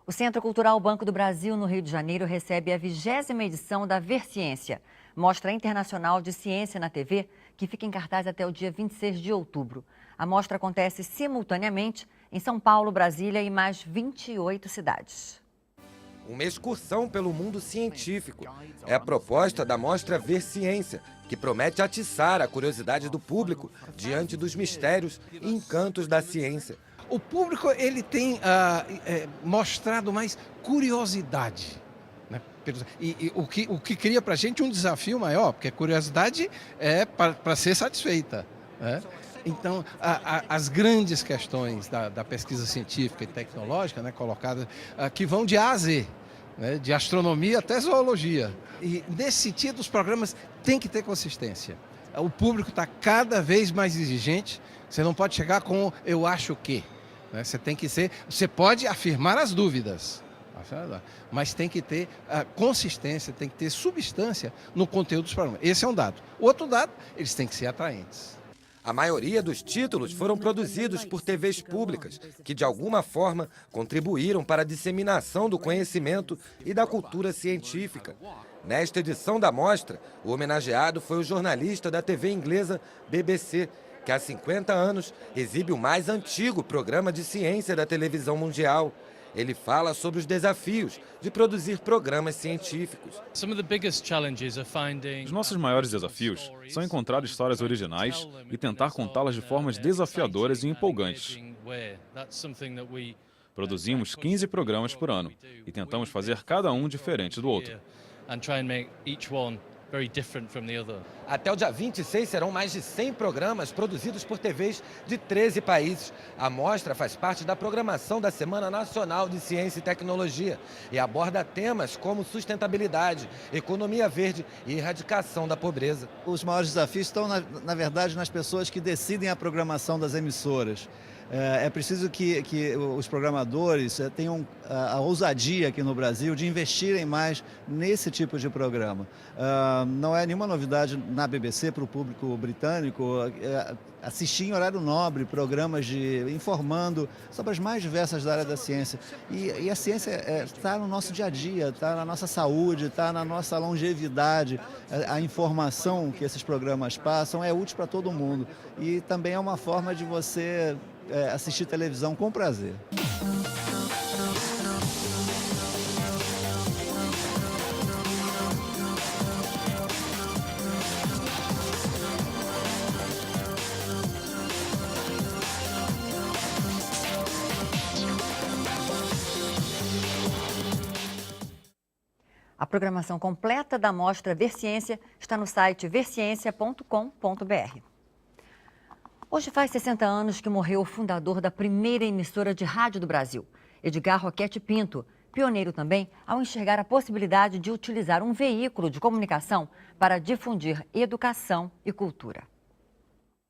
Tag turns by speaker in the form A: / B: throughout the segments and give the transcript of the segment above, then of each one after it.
A: O Centro Cultural Banco do Brasil, no Rio de Janeiro, recebe a 20ª edição da Verciência, Mostra Internacional de Ciência na TV, que fica em cartaz até o dia 26 de outubro. A mostra acontece simultaneamente em São Paulo, Brasília e mais 28 cidades.
B: Uma excursão pelo mundo científico. É a proposta da mostra Verciência, que promete atiçar a curiosidade do público diante dos mistérios e encantos da ciência.
C: O público ele tem mostrado mais curiosidade, né? E o que cria para a gente um desafio maior, porque a curiosidade é para ser satisfeita, né? Então, as grandes questões da pesquisa científica e tecnológica, né, colocadas, que vão de A a Z, né, de astronomia até zoologia. E, nesse sentido, os programas têm que ter consistência. O público está cada vez mais exigente, você não pode chegar com eu acho que. Né, você pode afirmar as dúvidas, mas tem que ter consistência, tem que ter substância no conteúdo dos programas. Esse é um dado. O outro dado, eles têm que ser atraentes.
B: A maioria dos títulos foram produzidos por TVs públicas, que de alguma forma contribuíram para a disseminação do conhecimento e da cultura científica. Nesta edição da mostra, o homenageado foi o jornalista da TV inglesa BBC, que há 50 anos exibe o mais antigo programa de ciência da televisão mundial. Ele fala sobre os desafios de produzir programas científicos.
D: Os nossos maiores desafios são encontrar histórias originais e tentar contá-las de formas desafiadoras e empolgantes. Produzimos 15 programas por ano e tentamos fazer cada um diferente do outro.
B: Até o dia 26 serão mais de 100 programas produzidos por TVs de 13 países. A mostra faz parte da programação da Semana Nacional de Ciência e Tecnologia e aborda temas como sustentabilidade, economia verde e erradicação da pobreza.
E: Os maiores desafios estão, na verdade, nas pessoas que decidem a programação das emissoras. É preciso que os programadores tenham a ousadia aqui no Brasil de investirem mais nesse tipo de programa. Não é nenhuma novidade na BBC para o público britânico assistir em horário nobre programas informando sobre as mais diversas áreas da ciência. E a ciência está no nosso dia a dia, está na nossa saúde, está na nossa longevidade. A informação que esses programas passam é útil para todo mundo. E também é uma forma de você assistir televisão com prazer.
A: A programação completa da mostra Verciência está no site verciencia.com.br. Hoje faz 60 anos que morreu o fundador da primeira emissora de rádio do Brasil, Edgar Roquete Pinto, pioneiro também ao enxergar a possibilidade de utilizar um veículo de comunicação para difundir educação e cultura.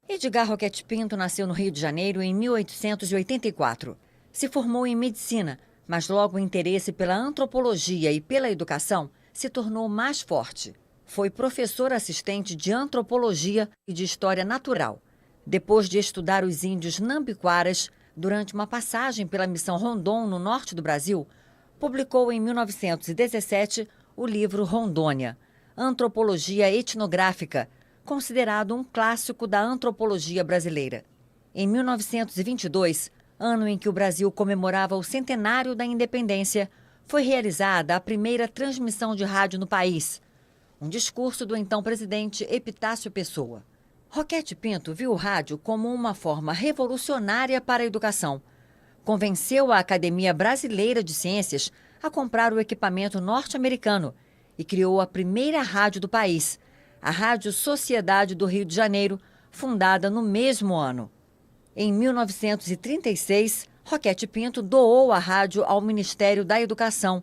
A: Edgar Roquete Pinto nasceu no Rio de Janeiro em 1884. Se formou em medicina, mas logo o interesse pela antropologia e pela educação se tornou mais forte. Foi professor assistente de antropologia e de história natural. Depois de estudar os índios nambiquaras, durante uma passagem pela missão Rondon, no norte do Brasil, publicou em 1917 o livro Rondônia, Antropologia Etnográfica, considerado um clássico da antropologia brasileira. Em 1922, ano em que o Brasil comemorava o centenário da independência, foi realizada a primeira transmissão de rádio no país, um discurso do então presidente Epitácio Pessoa. Roquete Pinto viu o rádio como uma forma revolucionária para a educação. Convenceu a Academia Brasileira de Ciências a comprar o equipamento norte-americano e criou a primeira rádio do país, a Rádio Sociedade do Rio de Janeiro, fundada no mesmo ano. Em 1936, Roquete Pinto doou a rádio ao Ministério da Educação,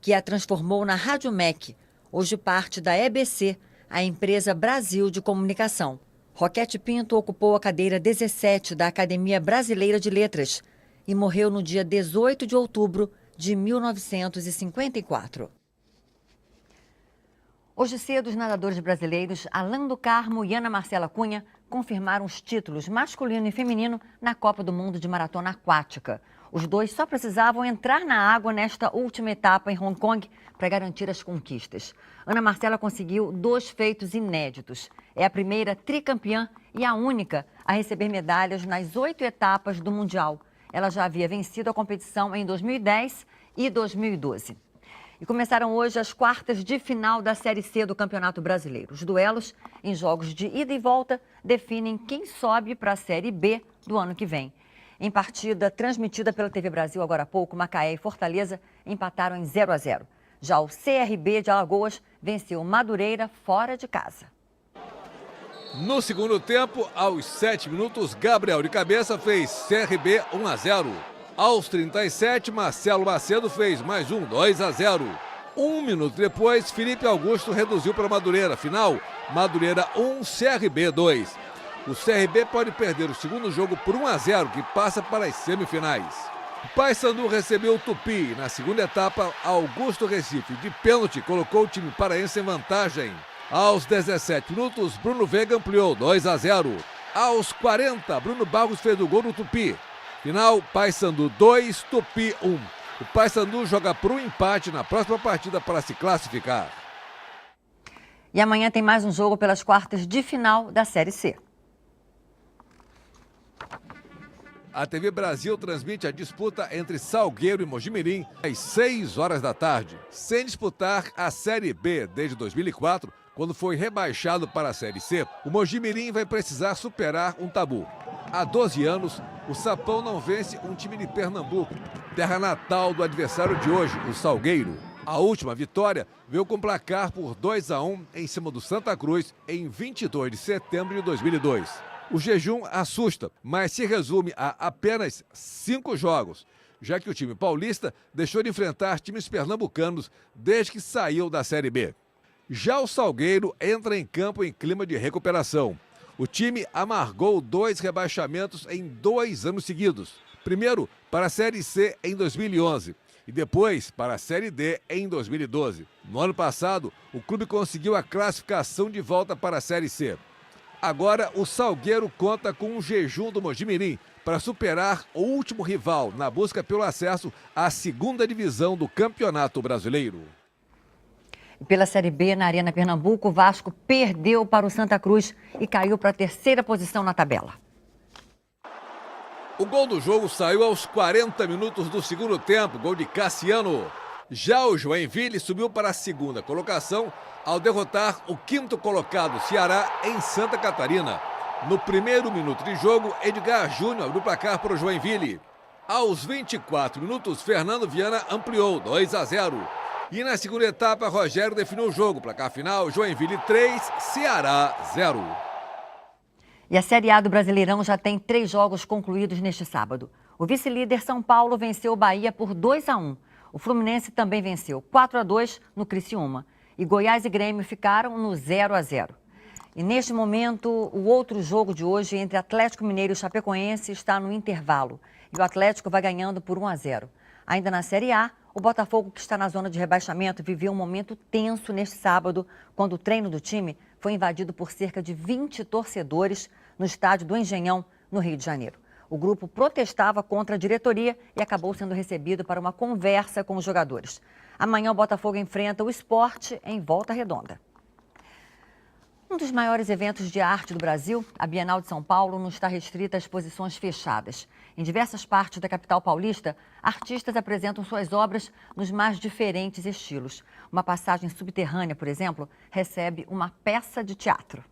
A: que a transformou na Rádio MEC, hoje parte da EBC, a empresa Brasil de Comunicação. Roquete Pinto ocupou a cadeira 17 da Academia Brasileira de Letras e morreu no dia 18 de outubro de 1954. Hoje cedo, os nadadores brasileiros Alan do Carmo e Ana Marcela Cunha confirmaram os títulos masculino e feminino na Copa do Mundo de Maratona Aquática. Os dois só precisavam entrar na água nesta última etapa em Hong Kong para garantir as conquistas. Ana Marcela conseguiu 2 feitos inéditos. É a primeira tricampeã e a única a receber medalhas nas 8 etapas do Mundial. Ela já havia vencido a competição em 2010 e 2012. E começaram hoje as quartas de final da Série C do Campeonato Brasileiro. Os duelos em jogos de ida e volta definem quem sobe para a Série B do ano que vem. Em partida transmitida pela TV Brasil agora há pouco, Macaé e Fortaleza empataram em 0-0. Já o CRB de Alagoas venceu Madureira fora de casa.
F: No segundo tempo, aos 7 minutos, Gabriel de cabeça fez CRB 1-0. Aos 37, Marcelo Macedo fez mais um 2-0. 1 minuto depois, Felipe Augusto reduziu para Madureira. Final, Madureira 1, CRB 2. O CRB pode perder o segundo jogo por 1-0, que passa para as semifinais. O Paysandu recebeu o Tupi. Na segunda etapa, Augusto Recife, de pênalti, colocou o time paraense em vantagem. Aos 17 minutos, Bruno Veiga ampliou 2-0. Aos 40, Bruno Barros fez o gol do Tupi. Final, Paysandu 2, Tupi 1. O Paysandu joga por um empate na próxima partida para se classificar.
A: E amanhã tem mais um jogo pelas quartas de final da Série C.
F: A TV Brasil transmite a disputa entre Salgueiro e Mojimirim às 6 horas da tarde. Sem disputar a Série B desde 2004, quando foi rebaixado para a Série C, o Mojimirim vai precisar superar um tabu. Há 12 anos, o Sapão não vence um time de Pernambuco, terra natal do adversário de hoje, o Salgueiro. A última vitória veio com placar por 2-1 em cima do Santa Cruz em 22 de setembro de 2002. O jejum assusta, mas se resume a apenas 5 jogos, já que o time paulista deixou de enfrentar times pernambucanos desde que saiu da Série B. Já o Salgueiro entra em campo em clima de recuperação. O time amargou 2 rebaixamentos em 2 anos seguidos. Primeiro para a Série C em 2011 e depois para a Série D em 2012. No ano passado, o clube conseguiu a classificação de volta para a Série C. Agora, o Salgueiro conta com um jejum do Mojimirim para superar o último rival na busca pelo acesso à segunda divisão do Campeonato Brasileiro.
A: Pela Série B, na Arena Pernambuco, o Vasco perdeu para o Santa Cruz e caiu para a 3ª posição na tabela.
F: O gol do jogo saiu aos 40 minutos do segundo tempo, gol de Cassiano. Já o Joinville subiu para a 2ª colocação ao derrotar o 5º colocado Ceará em Santa Catarina. No primeiro minuto de jogo, Edgar Júnior abriu o placar para o Joinville. Aos 24 minutos, Fernando Viana ampliou 2-0. E na segunda etapa, Rogério definiu o jogo. Placar final, Joinville 3, Ceará 0.
A: E a Série A do Brasileirão já tem 3 jogos concluídos neste sábado. O vice-líder São Paulo venceu o Bahia por 2-1. O Fluminense também venceu 4-2 no Criciúma. E Goiás e Grêmio ficaram no 0-0. E neste momento, o outro jogo de hoje entre Atlético Mineiro e Chapecoense está no intervalo. E o Atlético vai ganhando por 1-0. Ainda na Série A, o Botafogo, que está na zona de rebaixamento, viveu um momento tenso neste sábado, quando o treino do time foi invadido por cerca de 20 torcedores no estádio do Engenhão, no Rio de Janeiro. O grupo protestava contra a diretoria e acabou sendo recebido para uma conversa com os jogadores. Amanhã o Botafogo enfrenta o Sport em Volta Redonda. Um dos maiores eventos de arte do Brasil, a Bienal de São Paulo, não está restrita a exposições fechadas. Em diversas partes da capital paulista, artistas apresentam suas obras nos mais diferentes estilos. Uma passagem subterrânea, por exemplo, recebe uma peça de teatro.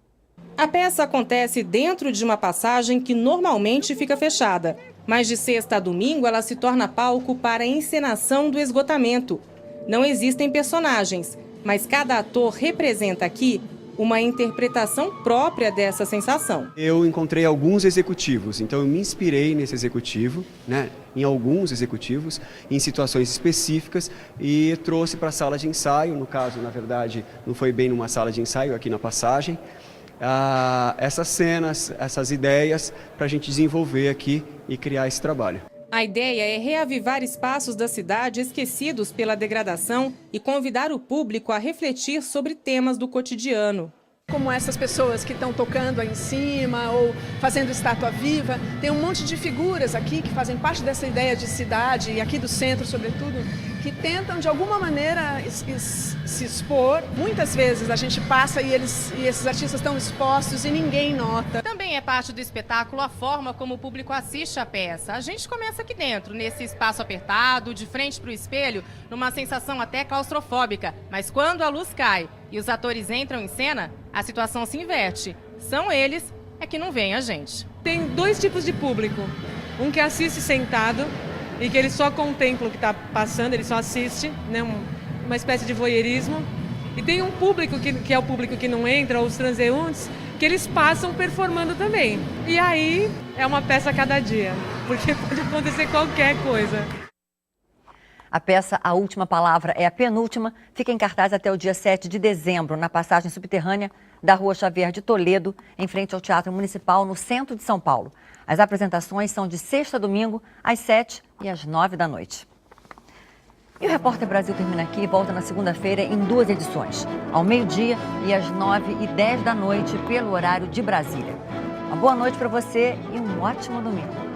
G: A peça acontece dentro de uma passagem que normalmente fica fechada. Mas de sexta a domingo ela se torna palco para a encenação do esgotamento. Não existem personagens, mas cada ator representa aqui uma interpretação própria dessa sensação.
H: Eu encontrei alguns executivos, então eu me inspirei nesse executivo, em alguns executivos, em situações específicas e trouxe para a sala de ensaio. No caso, na verdade, não foi bem numa sala de ensaio, aqui na passagem. Essas cenas, essas ideias para a gente desenvolver aqui e criar esse trabalho.
G: A ideia é reavivar espaços da cidade esquecidos pela degradação e convidar o público a refletir sobre temas do cotidiano.
I: Como essas pessoas que estão tocando aí em cima ou fazendo estátua viva. Tem um monte de figuras aqui que fazem parte dessa ideia de cidade, e aqui do centro, sobretudo, que tentam de alguma maneira se expor. Muitas vezes a gente passa e esses artistas estão expostos e ninguém nota.
G: Também é parte do espetáculo a forma como o público assiste a peça. A gente começa aqui dentro, nesse espaço apertado, de frente para o espelho, numa sensação até claustrofóbica. Mas quando a luz cai e os atores entram em cena, a situação se inverte. São eles que não veem a gente.
J: Tem dois tipos de público. Um que assiste sentado e que ele só contempla o que está passando, ele só assiste, né, uma espécie de voyeurismo. E tem um público que é o público que não entra, os transeuntes, que eles passam performando também. E aí é uma peça a cada dia, porque pode acontecer qualquer coisa.
A: A peça A Última Palavra é a penúltima, fica em cartaz até o dia 7 de dezembro, na passagem subterrânea da Rua Xavier de Toledo, em frente ao Teatro Municipal, no centro de São Paulo. As apresentações são de sexta a domingo, às 7 e às 9 da noite. E o Repórter Brasil termina aqui e volta na segunda-feira em 2 edições, ao meio-dia e às 9h10 da noite, pelo horário de Brasília. Uma boa noite para você e um ótimo domingo.